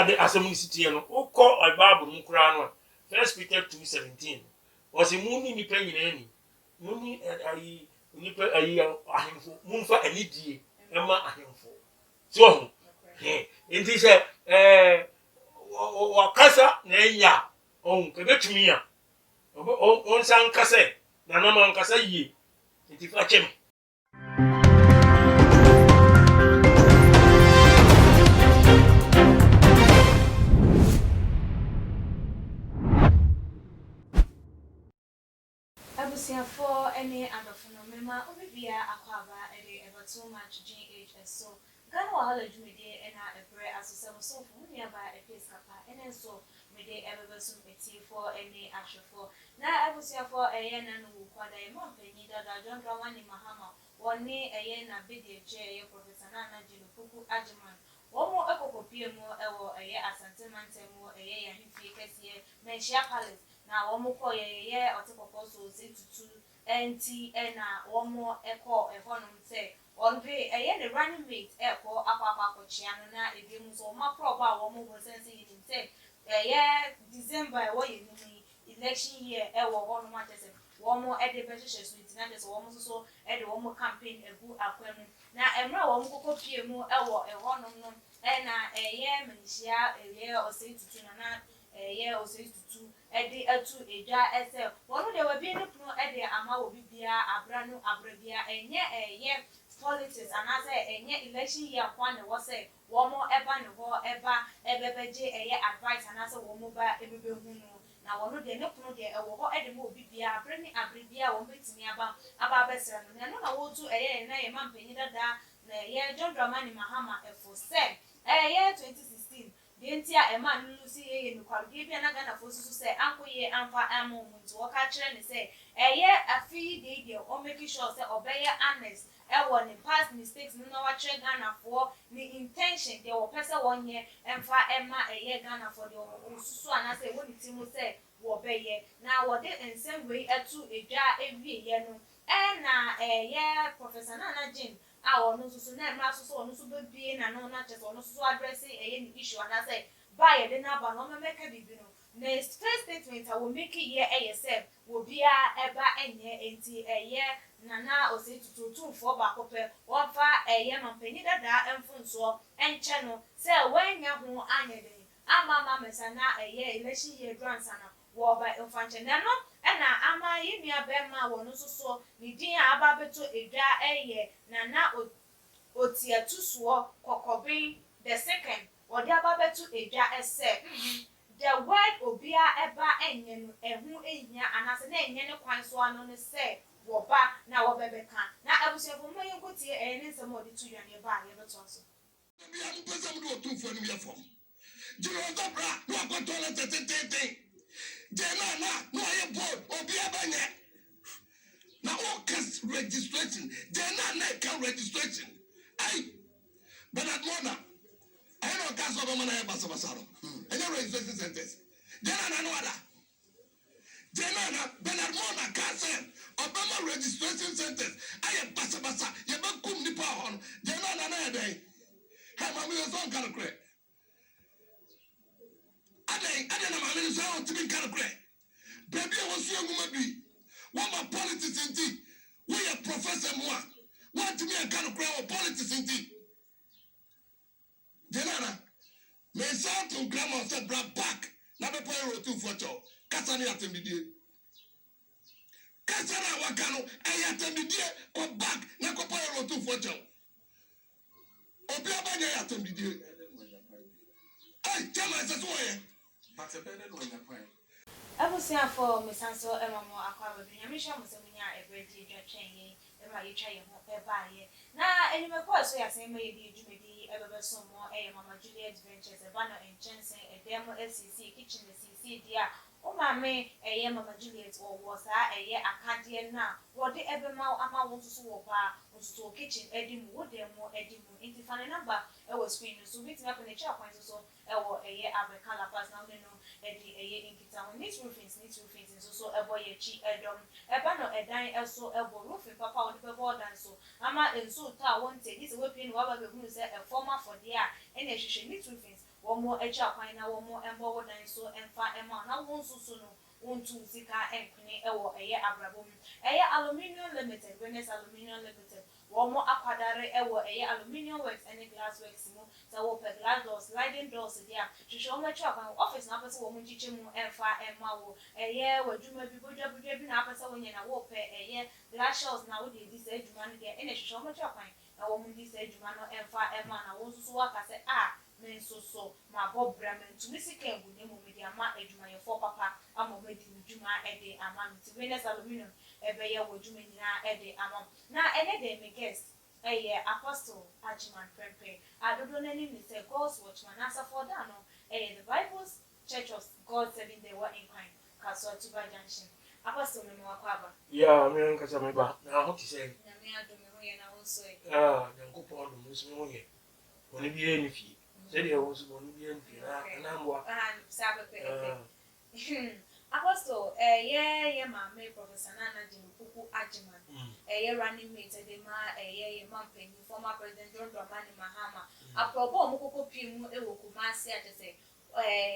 the Assembly no call a Bible Mukrano. First Peter 2:17. Was a moon independent any. Moon a Moonfa and Lady, Emma a handful. So, it is a Wakasa Nnye. Oh, get me. On San Casse, Nanaman Casa ye. It is a chem. For any other phenomena, Obia Aquaba, ever too much GHS. So, Gano Hallage Mede and a prayer as a so nearby a place capa, and then so Mede ever some for any action for. Now I was here for a yen and what I want, neither that John Dramani Mahama, one nay a yen a biddy chair, Professor Nana Opoku Ajaman. One more echo more a year Asantehene more a year and he here, Manhyia Palace. Now one more call or take proposals into Tutu NT and one more echo a honum say on pay a year the running mate echo up Chiano na a game so my proper one more sensing in say a year December what you mean election year one more one more at the petitions with not just one so at the one more campaign a good aquarium. Now I'm not one more copy more a honum and a year Manhyia a year or say to Nana. Yeah, Osei Tutu, Eddie to a jar SL. One of the were being no Eddie Ama Obia, Abrano, Abrabia, and yet a year politics, and I say a year election year one was say one more ever, ever, a year advice, and I say one more by every who now one of the no there, or Eddie Mobia, bringing Abrabia, one bit me about Besser, and I want to a year and a man penny that year John Dramani Mahama for said a year 2016. Dentia a man Lucy in Quality and a gun for say Uncle Ye and for a moment to walk at and say a year a fee day or making sure say obey honest. In past mistakes, no check Ghana for the intention they were person 1 year and for Emma a year Ghana for the so and I say what the team will say obey now what they in same way a 2 a jar every year no and a year Professor Nana Jim. Our no so net mass so no so be and no not just on so addressing any issue and I say buy a dinner but no make a bibino. Next first statement I will make it year ASF will be a eba and year a year Nana Osei Tutu for back up one far a year man penny that and phone so and channel say when you who anya day. Ama mesana a year election year grandson war by infantry no and ama yimia bema wonu so ni din ababeto edwa eye na otia tuso kokobin the second or the ababeto edwa ese the word obia eba enye no ehu ehia anase na enye ne kwan so ano ne se wo ba na wo bebeka na abusefo mo yenkotie ene nsem odi tu yane ba ye beto so bia mo pesa mo do otumfo ni yefo jiro dobra no akotola tete Naana, no I board Obia banye. Now all cast registration. Naana can registration. But at Mona, I don't cast over Mana Basabasaro. And your registration centers. Naana no other. Naana, Bernard Mona Castle, Obama registration centers. I am Basabasa, Yabakum Nipa on. Naana day. Have a million song kind of credit. I didn't have a million song to be kind of credit. Baby, I was young woman. What my politics in tea? We are Professor Moa. What to me, I can't crowd politics in tea. Naana, may sound to grandma said, brought back. Never play a 2 photo. Cassani at him, dear. Cassana Wakano, I at him, dear, or back. Never play a 2 photo. Obia Banya at him, dear. I tell myself, why? But a better one, I was here for Miss Ansel Emma Aquaba, Yamisha Musamina, a great deal of training, and my trying her by ye. Now, any of course, we are saying maybe you may be ever so more a Mama Juliet Ventures, a banner in Jensen, a demo SCC kitchen, the CC, dear. Oh, my may a year Mama Juliet or was I a year I can't hear now. What the ever mau Ama wants to swap bar, was to kitchen, Eddie Moore, more Eddie Moore, into funny number, I was screening, so meeting up in the chair points so, a year Abracala pass now, they know. A year in Kitan, neat roofings, so a boy a cheek, a drum, a banner, a dine, also elbow roofing, papa with the board and so. Ama and so ta won't say this weapon, whatever who is a former for the air, and a shishing neat roofings. one more echa na one more embo wodan so emfa ema na won susu no won tu sika enkune ewo eye abrabom eye aluminium limited Venus aluminium limited one more akwadare ewo eye aluminium works and glass works mo so wo pe glass doors sliding doors dia hwehwe o mecha kwan office na pese wo mu chiche mu emfa ema wo eye wadwuma bi bodwa bi na pese wo nye na wo pe eye glass shells na wo de di se adwuma no dia ene hwehwe o mecha kwan na wo mu di se adwuma no emfa ema na wo susu waka se men so ma bob bramen to misika egu ne mo media ma adwuma ye for papa ama me di adwuma ede ama me Venus aluminium ebe ye wadwuma nyina ede ama na ene de me guest Apostle Ajiman Prempe adodo nani ni say God's watchman asa for that no the Bible's Church of God Seven Day War in Pine Kaswa Tuba Junction Apostle me wakwaba me nkasa me ba na ho ti say na me ado me ho ye na wonso nyankopon do mo so mo ye woni bi e ni fi se de wo so woni bi e ni fi na mboa sabe pe Apostle ye mama Professor Naana Opoku Ajiman ye running mate de ma ye mampeni former president John Dramani Mahama aprobo omukoko pimu ewo Kumasi atese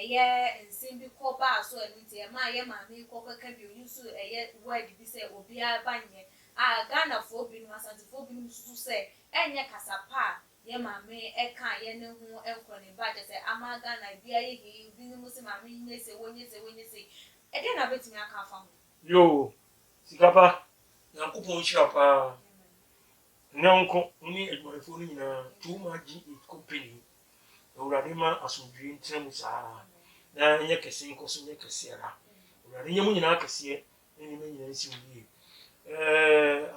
ye nsimbi ko ba so enunti ye ma ye mama ko ka bi yusu ye word bi se Obia banye Ghana fo bi no Asantehene bi musu se enye kasapa ye mame eka ye ne hu enkone ba je se ama Ghana bia ye hi bi ni musi mame nye se wonye se ede na betimi aka fa ho yo sikapa nyankopon hira pa nyanko ni edwafo ni nyina too much company owurade ma asomdwe ntrem saa na nye kese nkoso nye kese ara owurade nye mu nyina kese ni me nyina nsi wudi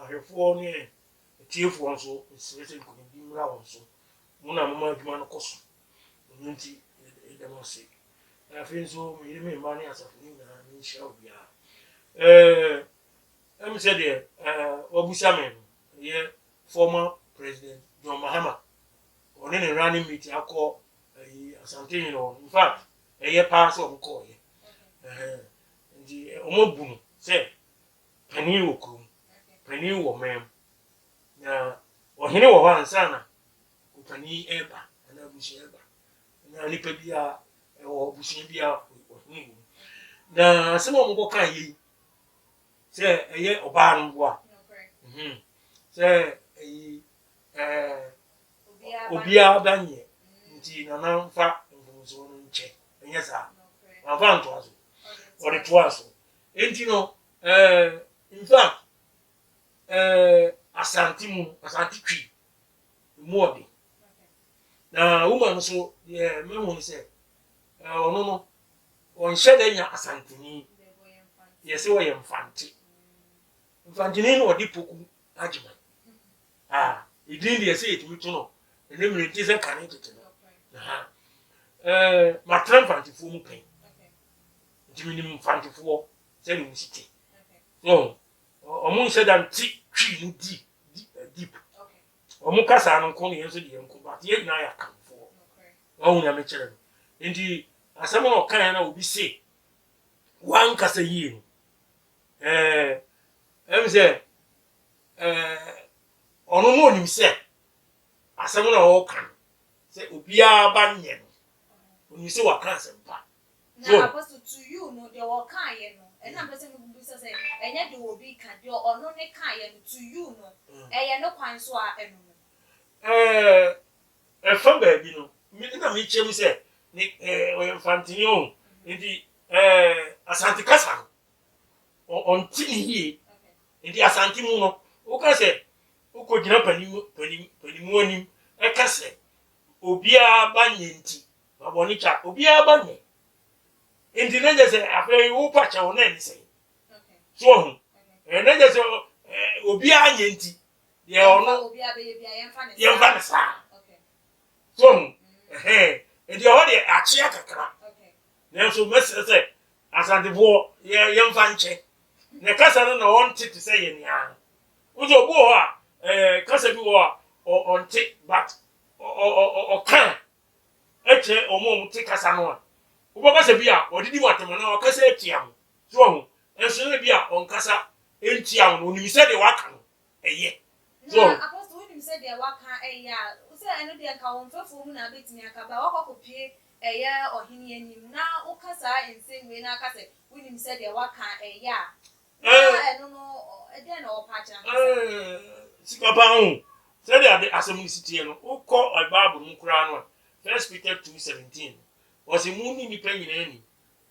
ahwefo ni tiefo nso sese nkoni bi mra wonso mu na mama adwuma no koso nti edemose afi nso me me ma ni asafuni na ni hia Obia em said obusamen ye former president John Mahama on any running meeting akọ Asantehene no in fact ye pass of call ye ndi omobunu say pani wo krum pani wo mem na ohene wo ho ansa na pani eba na busi eba na nipa bia wo busi bia ohene na asemo mo kan yi say ye oba no boa say Obia banye nti na mfa mfumuzo no nche enye sa mfa ntoazo ori toazo enti no in fact asantitwi muode na woman so ye mehu ni say ono no on shede nya Asantehene ye se wo ye mfantini no odi Opoku Ajiman idin de say it to no ene mi ti se kan tete no ma trampantifo mu pen ntimi ni mfantifo se ni musiti so omo se dan ti twi ni deep omo kasa no ko ne yeso de enko but ye na ya kanfo owo na me kire nti asem no kan na obi se wan kasa yi no em se ono no nim se asem na o kan se Obia banye no oni se wa kan asem pa na Apostle to you no de wo kan ye no e na pese me bubu se enye de obi kan de ono ne kan ye no to you no ye no kwan so a enu fa ba bi no mi na mi chem se ni o Infantini o ndi Asante kasa on tini hie ndi Asante mu no o ka se o ko gina panimu anim e ka se Obia banye nti baboni cha Obia banye ndi na je se afa wo pa cha wona ni se so na je se Obia anye nti ye ono Obia be bia ye mfa ne sa so ndi o de achia kakra na so mese se Asantefo ye mfa nche ne kasa no na on tete se ye nia uzo bo ho a kasa bi ho a on te but o kan eche omo te kasa no a ubo kasa bi a odidi watem na o kasa etiam so ho enso ne bi a on kasa entiam no ni se de waka no eye so Apostle when you said they waka eya o say eno de ka won fefo mu na betimi aka ba wakọ kopie eya ohini enim na okasa ensem we na akasa winim said ya waka eya na eno no ede na opacha sikapa ho said the assembly no ukọ bible mu kura no 1 Peter 2:17 was muni ni pa nyina ni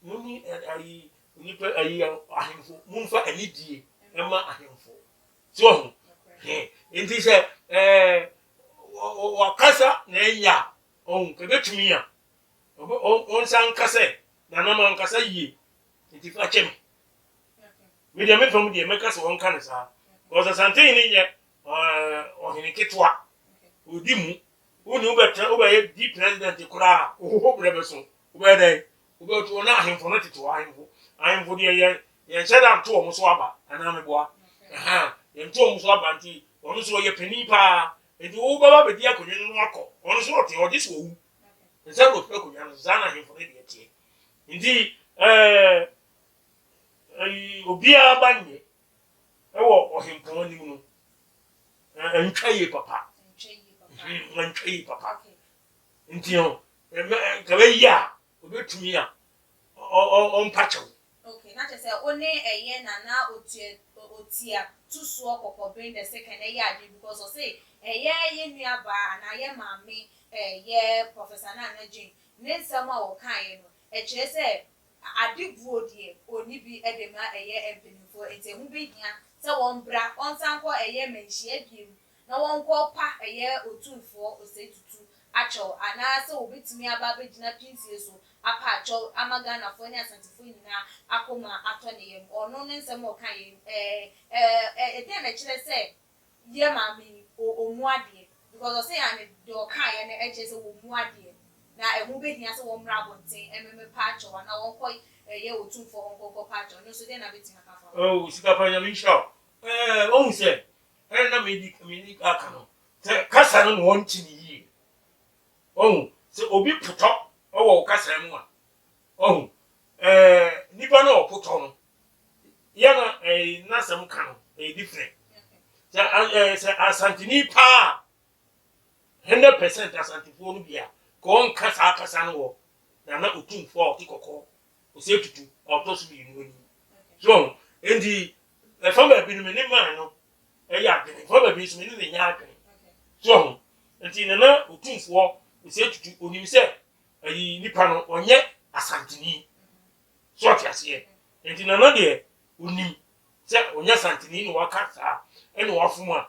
muni ayi nipa ayi ahemfo munfa anidie ema ahemfo so enti se wakasa na enya kebetumi a on san kase na na man kasa yie enti fa chem me de me from de me kase won kan sa because Asantehene Nnye ohene ketwa odi mu unu betra obaye di president kura o brebeso obede obeto na ahemfo no tete ahemfo de ye sheda to omo so aba ana me boa ye to omo so aba nti onu so ye pani pa enti wo baba be di akonwe no akọ onu so ote odi so owu nse ro pe akonwe no za na ahemfo ne de tie nti Obia banye ewo ohemfo ni mu no ntwaye papa nti o kabe ya obetumi a on pacho okay na just say one eye na otia tuso okoko bring the second eye ade because o say eye ye nuaba na ye maame ye professor Naana Jane ne sama o kan ye no e kire say adebuo de oni bi edema eye empinfo enti hu be hia say won bra on sanko eye Manhyia biem na won ko pa eye otumfo Osei Tutu acho ana se obetumi aba begina pinsie so apa acho amaga na fo ni Asantehene nyina akoma ato ne yem ono ne nsem o kan yem de na kire se ye mami omu ade because o say an de o kan ye na eche se omu ade na emu be hia se wo mra bonten ememe pa acho na won ko ye otumfo onko pa acho no so de na betima ka fa oh sikapa nya mi sha o se na me aka no kasa no won tini yi se obi puto owo kasa mu a nipa no puto no ya na na sam ka no different se Asantehene pa 100% Asantehene no bia ko on kasa no wo na otumfo otikoko Osei Tutu otosu bi no ni so endi fama bi no me ne man no ya fama bi so me ne nya adwen so enti na otumfo Osei Tutu onim se ayi nipa no onye Asantehene so atiase enti na de onim se onye Asantehene no wakasa ene wafum a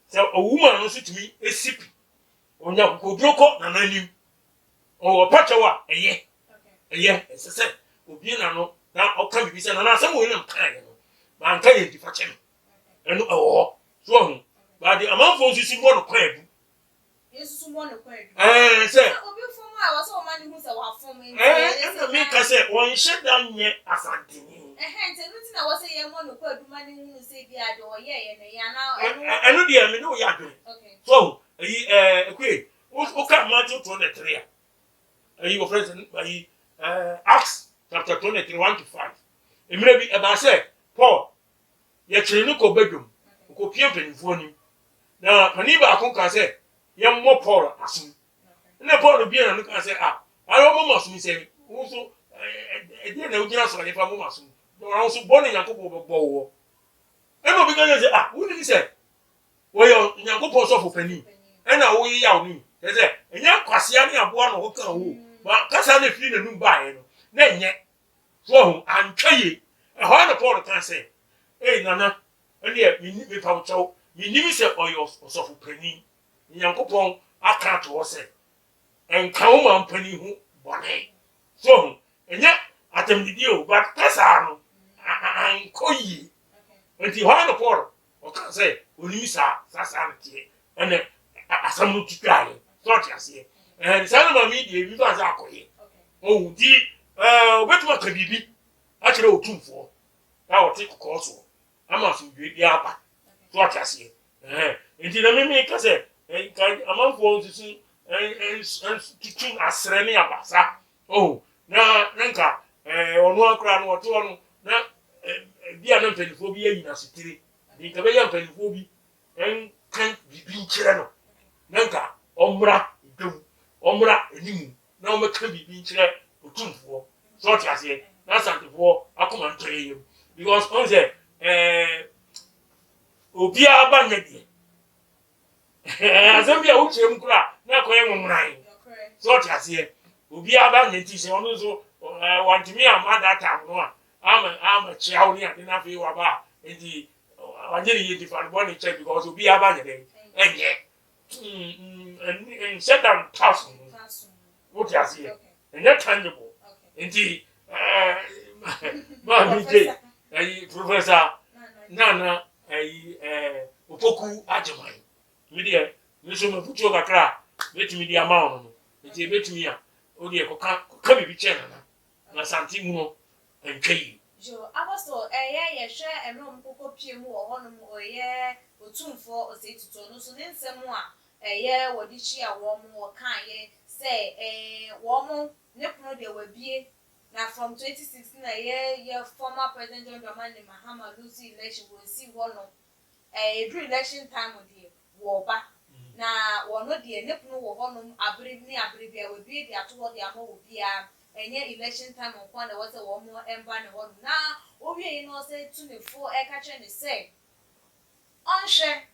se owuma no so tumi esipi onya kokodroko na nanim o pachawa eye sese obi na no na oka bibi se na asem wo nyam kan ye no ba nka ye difa chem eno ewo so hu ba de amanfo susu mo no kwa edu yesusu mo no kwa edu se obi fom a wo so o mani hu se wa fom me ka se won sheda Nnye Asantehene nte no ti na wo se ye mo no kwa edu mani hu se bi ade o ye ne ya na eno de me no ya adwen so ayi ekwe o ka Matthew 23 ayi wo friends ayi Acts chapter 23 1-5 emre bi eba se Paul ye kire no ko badwom ko pie penfo ni na pani ba ko ka se ye mo Paul asun na Paul bi na no ka se ayo mo masun se wo so e na ugina so le fa mo masun no so bo ne Yakobo bo wo e no bi ka se wo ni se wo yo Yakobo so fo pani e na wo yi ya oni e se enya kwasea ne aboa no wo ka wo ba kasa na fi na num ba ye no na Nnye so antwaye ho na Paul kan se nana ene mi pa ucho mi nimi se oyo osofo pani Nyankopon aka to wo se enka wo man pani hu bone so enye atemdidi o ba kasa no ankoyi enti ho na Paul o kan se onimi sa ntie ene asamu tutwaye so tiase sana mami die mi ba za akoye o di obetuma ka bibi a kire otumfo na wote kokoso ama so dwe bi aba so atiase enti na mimi ka se amanfo nsusu tutu asre ne abasa na nka onu akra no wote onu na bia na mpanifo bi ayi na sotire ni ka be ya mpanifo bi kan bibi nkire no nka omra idum omra enimu na o meka bibi nkyerɛ otumfoɔ so ɔte aseɛ na asantefoɔ akoma ntɔre yam because on say Obia ba nya die asɛm bi a wokyerɛ mu kora na akɔyɛ nwomran so ɔte aseɛ Obia ba nya ti sɛ ɔno nso wantumi ama data no a ama kyerɛw ne ade na afei waba enti wagye ne yɛ difa no bɔ ne kyɛ because Obia ba nya dɛ ɛnyɛ and set down thousand what you see and yet tangible indeed ma DJ Professor Naana Opoku ajamai media me so me futu kakra betumi dia ma ono nti betumi a odi e koka bibi che na santi mu no entwei jo apostle ye hwe emro mkoko pie mu wo hono mu oye otumfo Osei Tutu no so ne nsem a ye wodi chi a wo mu wo kan ye say wo mu ne kuno de wabie na from 2016 na ye former president John Dramani Mahama lose election we see hono every election time de wo ba na wo no de ne kuno wo hono abre bia wabie de ato wo de ama wo bia enye election time on kwanda wo say wo mu emba ne hono na owie yi no say tunefo e ka che ne say onhwe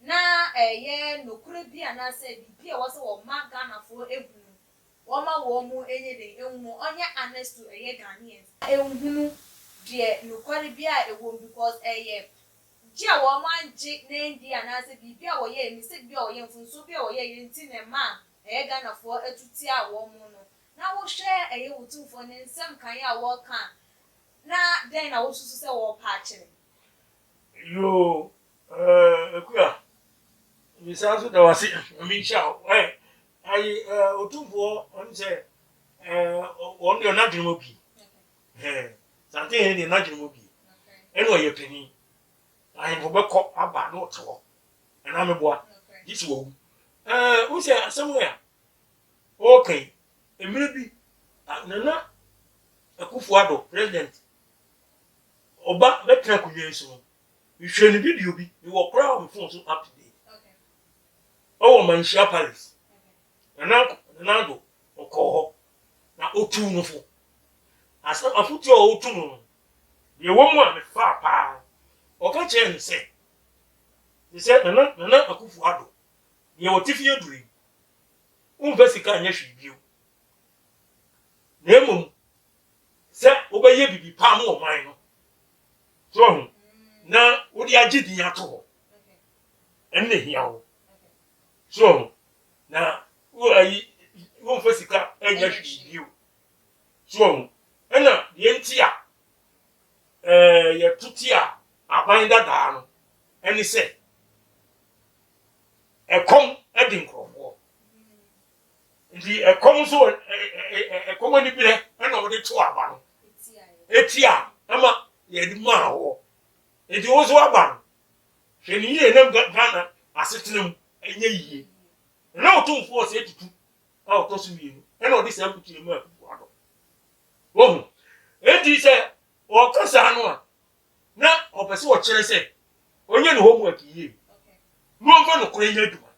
na ye nokure bia na say bibia wo say wo maga na fo egunu wo ma wo mu enye de enwu onye honest to eye Ghanaians enhunu de nokure bia ewo because ye dia wo ma nje na India na say bibia wo ye mistake bia wo ye mfunso bia wo ye nti ne ma eye Ghana fo etuti a wo mu no na wo hwe eye wotumfo ne nsem kan ya wo kan na den na wo susu say wo pa kire yo ekuya misanso da wasi mi sha otumfo on say on de na dwuma bi Asantehene de na dwuma bi eno ye pani ahemfo bɛkɔ aba na ɔtɔ ɛna meboa gisi wo wo sɛ asɛm ya okay emire bi nana Akufo-Addo president oba betra kunye so hwɛ ne video bi wo kora o phone so up to date o Manhyia palace nana do okɔ na otu no fo asa afutu o otu no ye wo mu a me fa pa o ka che nse nana Akufo-Addo ye wo tifi aduri university anya hwe bio na emom se obeye bibi pa mo man no so na wodi agidi ato enne hiawo so na wo ayi wo fasika anya hwe bio so ena ye ntia ye tutia aban dada no eni se ekom edin krofo ndi ekom so ekom ni bire ena wo de to aba no etia ama ye di ma wo ndi wo so aba no hwe ni ye nam Ghana asetenam enye yie na otumfo Osei Tutu a otosu mienu ena odi se amputu mu Akufo-Addo wo enti se o kasa no a na opese wo kire se onye ne homework yie no mfa no kore nya duma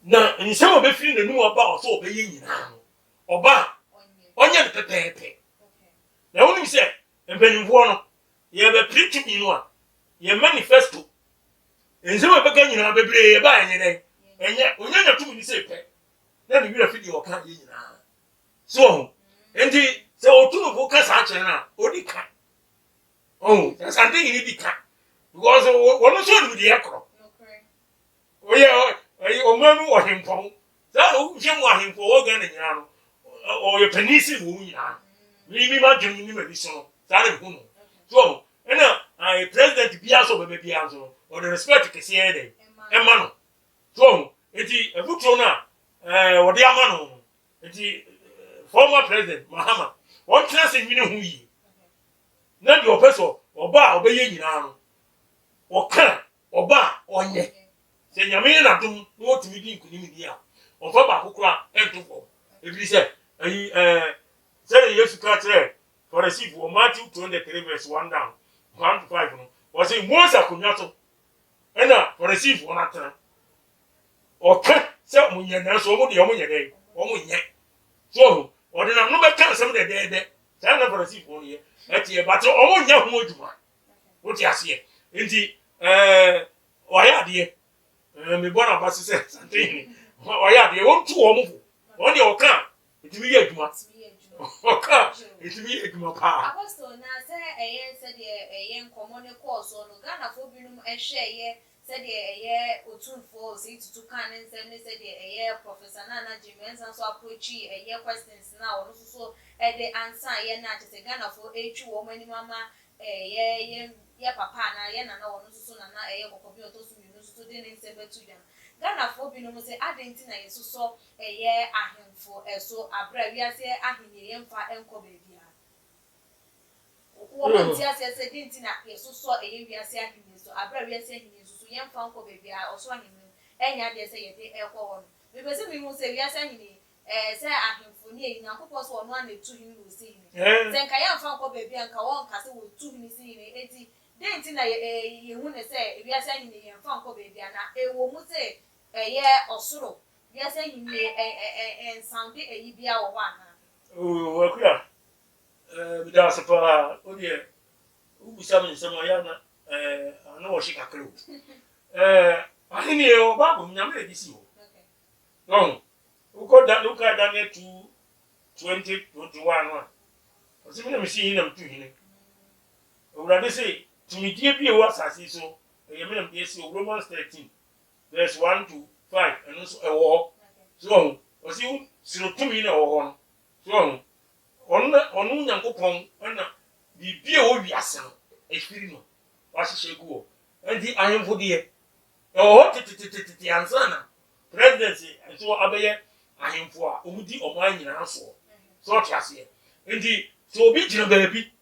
na nsɛm obefiri n'anum ɔba ɔsɛ ɔbɛyɛ nyinaa no ɔba onye ne pepepe na wonim sɛ mpanimfoɔ no yɛbɛ preach mi no a yɛ manifesto nsɛm obɛka nyinaa bebree yɛba enye dɛ enye onye na tumi ni sɛ pɛ na ne wira fidi ɔka yɛ nyinaa so enti sɛ otumfo ka saa kyerɛ na odi ka Asantehene di ka because wono so du de yakro oye omanu ohemfo za o hwe mu ahemfo wo Ghana nyina no o ye panisi wo nyina mi ma dwem ni ma bi so za le hu no so ena president bia so bebe bia so o the respect kese ye dey ema no so eti efutro na wo de ama no eti former president Mahama won trust nwini hu yi na di opeso oba obeye nyina no oka oba onye se nyame na dum no timi di nkunimi di a onfa ba kokora entofo ebi se ayi say Yesu ka kire for receive wo Matthew 23 verse 1 down 1 to 5 no o say Moses akunyato ena for receive won atena oka se munya na so mo de o munya dai omo nya so odi na no be kan some de say na for see for ye eti but omo nya ho adwuma wo ti ase enti oya de me bona ba se Asantehene oya de won tu omo fo won de oka etimi ye adwuma oka etimi ye adwuma pa apostle na say said ye nkomo ne course no Ghana fo binum ehwe said otunfo say Tutu kan ne said professor Naana Jimensa so approach questions na ono so the answer ye na say Ghana fo echu wo mani mama papa na ye na ono so na kokobi otosu mi no so de ne se betu ya Ghana fo binum say adenti na yeso so ahemfo so abra wiase ahene ye mfa enko bebia woman tia say denti na yeso so wiase ahene so abra wiase ahene so ye mfa enko bebia oso ahene enya de say ye de ekwo ho me be say me mu say wiase ahene say ahemfo ni Nyankopɔ so ono na tu hin no say ni say nka ye mfa enko bebia nka won ka say wo tu hin say ni enti denti na ye hu ne say wiase ahene ye mfa enko bebia na ewo mu say osoro wiase ahene sound bia wo wana wakura bida sapa odie ubisa me nsema ya na ana wo shikakro ahini e o babu nyame edisi wo no uko da luka da ne 2021 no osimi na misi hina mtu hine urade se tumidie bi e wo asase so yeme na mbi esi Romans 13 verse 1 to 5 and so ewo so osi sirotumi na wo ho so onu Nyankopon na bibie wo wiase no efiri no wa hihye gu wo enti ahemfo de titi ansana presidency so abeye ahemfo a omudi oman nyina so so tiase enti so obi jina baabi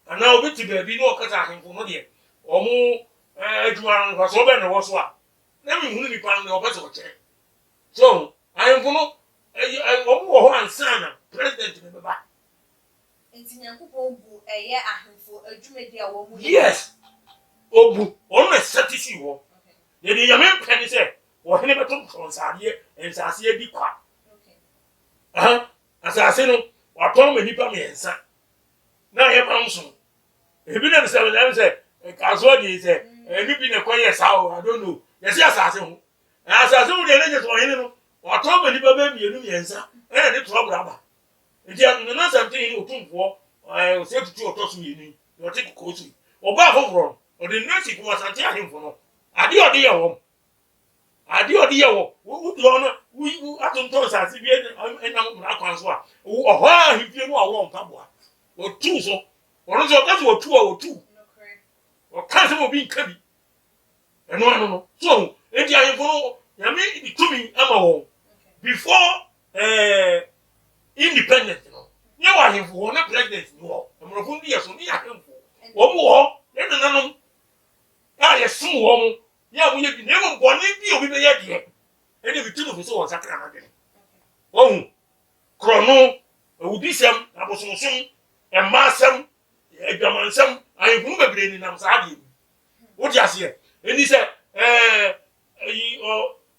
ana obi ti baabi no okata ahemfo no de omo adwuma no so be no wo so a na mi hunu ni pa no obeso kire so ahemfo no omo wo ho ansana president ne beba enti Nyankopɔn bu ahemfo adwumadi a wo mu yes obu onu na satisfy wo ye de yame peni se wo hene beto nsade ensase adi kwa asase no waton ma nipa me ensa na ye pamso ebi na se na se kazo di se enu bi na kwaye sawo I don't know yes asase ho asase wo de na je to hene no waton ma nipa be mienu me ensa de trouble aba nti na Asantehene otumfo se Tutu otosu yeni yo take kosu oba foforo o de nasi ko Asantehene fo no ade ode ye wo wo do no wu atonto sase bi enam na kwanso a oho a hifie no awo mpaboa o tu so ono so ka so o tu o ka se mo bi nka bi eno ano no so enti ahemfo no yame bitumi ama wo before independent no ye wa ahemfo na president no amrofo ndi yeso ni ahemfo wo mo ho ye nananom ye sum wo mo ya mo ye bi na mo boni bi obi be ye de ene bitumi fo so wo sakra na de wo krono ewudisem abosonsum emasem edwamansem ahemfo bebre ni nam sa de wo di ase eni se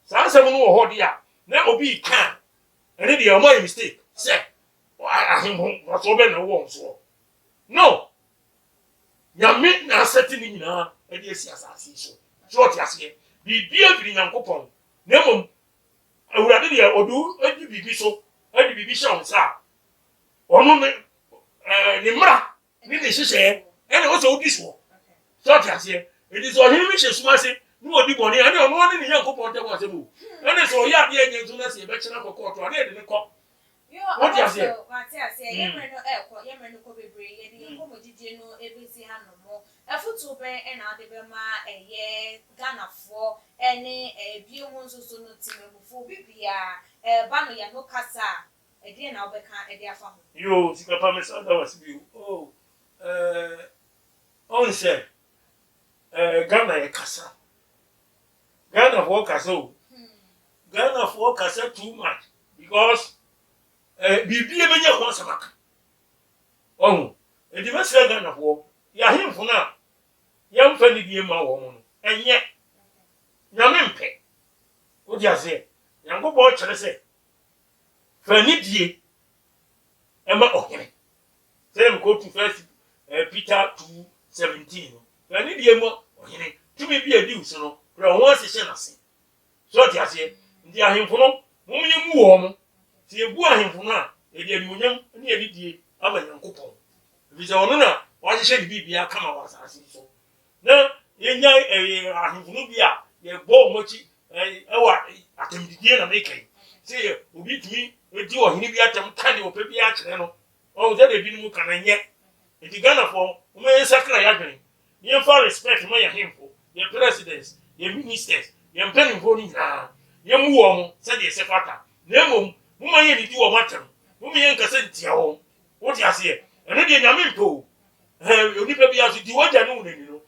sansem no wo ho dia na obi kan ene de o my mistake say ahemfo so be na wo so no nyame na aseti ni nyina e de esi asase so ti ase bibia biri Nyankopon na mom awurade de odu adi bibi so adi bibi sha onsa onu ni mra ni de hyehyɛ ene wo so odi so ti ase e di so hini mi hye suma se ni odi boni ane onu ni Nyankopon te ko se bu ene so ya de enye nso na se be kyena kokko ane de ne kɔ what you say? What you say? Yemen no bebre. Ye di ko modidie no ebesi ha no mo. Efutu be e na de be ma Ghana fo ene bie ho nso so no timemufo bibia ba no ya no kasa e de na obeka e de afa ho. Yo sikapa me sa da was bi on say Ghana e kasa. Ghana for kasa o. Ghana for kasa too much because bibia benya ho samaka edi mesra Ghana fo ya hemfo na ya mfa ni die ma wo no enye nyame mpe odi ase Nyankopɔn kyerɛ sɛ Fani die ema ohene. Say me go to first Peter 2:17. Fani die mo ohene. Tumi bi adi uso no. Pra won se na se. So ti ase. Ndi ahemfo no mo me mu wo mo. Ti ebu ahemfo no a e di animonyam ne e die ama Nyankopɔn. Bi se ono na wa hye di bibia kama wa asase so. Na yenya ahemfo no bi a ye bo mo chi ewa atemdidie na mekai. Say obi tumi edi ohene bi atem ka de opa bi a kire no. O ze de bi no mu kana nye. Edi Ghana for o me sakra ya dwen. Ye for respect mo ya hemfo. Ye presidents, ye ministers, ye mpanimfo ni na. Ye mu wo mo se de se fata. Na mom mo ma ye di wo matem. Mo me ye nkase ntia wo. Wo ti ase. Eno de nyame nto. Onipa bi aso di waja no nani no.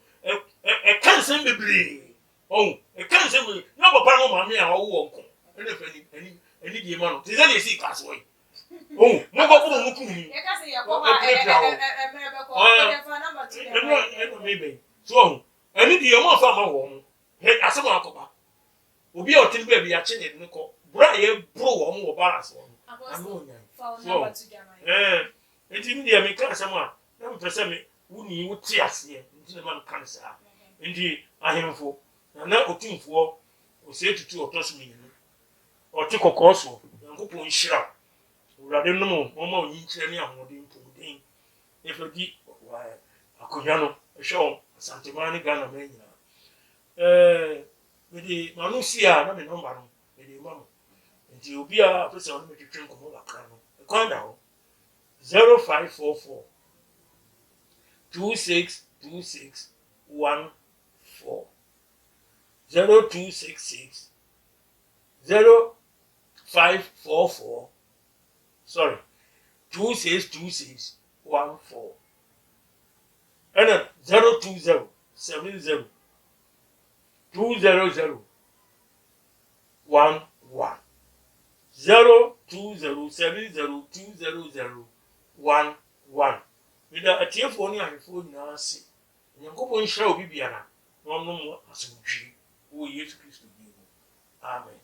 Kansen bebre. Oh, kansen we. Na papa no ma me a wo nko. Ene fani ani die ma no. Ti se de si class boy. Oh, mo go ko mo kunu ni. Ye ka se ye ko ma be ko. Ye fa number 2. Eno maybe. So, ani die mo fa ma wo mo. He asema akoba. Obi a otin ba bi a chene ne ko. Bra ye bro wo mo wo balance wo. Amo nya. Fa number 2 jama. Enti mi dia me ka asema na mpese me wuni wuti ase. Enti na man kan sa. Enti ahemfo na otumfo Osei Tutu otoso mi ni. Oti kokoso. Nyankopon nhira. Urade no mo ma onyi nkire ne ahode mpomden. Efodi wa akonya no ehwe Asantehene Ghana ma nyina. Me di manu sia na me number no. Me di mama. Nti obi a pese on me twetwe nkomo bakra no. Kwanda ho 0544 262614 0266 0544 sorry 262614 and 020 70 200 11 020702011 Mida atiefo ni ahefo nyina ase Nyankopon hira obi biara na ɔno asomdwi wo Yesu Kristo bi mu amen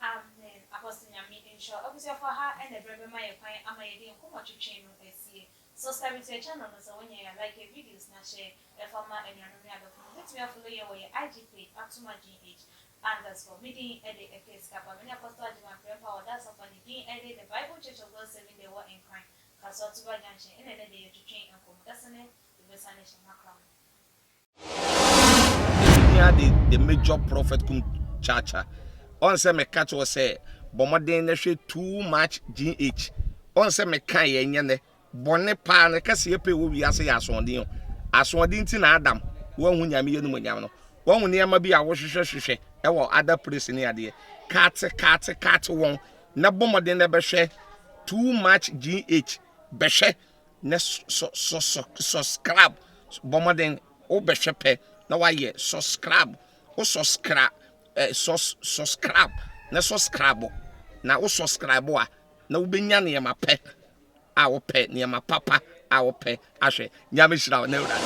Amen. Apostle Nyame inshallah. Obviously for her and the brother my kwan ama ye dey nkomo twetwe no esie. So subscribe to the channel no so when you like your videos na share e forma enuano me abefo. Let me follow you where IG page @GH_ meeting at the FS Kappa. When Apostle Adima Prempa or that's upon the the Bible Church of God 7 day war in crime. Kaso to ba ganche in the day to train and come. That's the sanation makram. The major prophet kum chacha. On say me catch was say bomoden na hwe too much GH. On say me kan ye nyane bone pa na kase epe wo wi ase ya asonde asonde nti na Adam wo hu nyame ye no nyam no wo hu ne ma bi a wo hwehwehwehwe e wo other place ne ade kat won na bomoden na be hwe too much GH be hwe na subscribe bomoden o be hwe pe na wa ye subscribe o subscribe subscribe na subscribe na o subscribe a na wo benya ne ma pe a wo pe ne ma papa a wo pe ahwe nyame hira na ura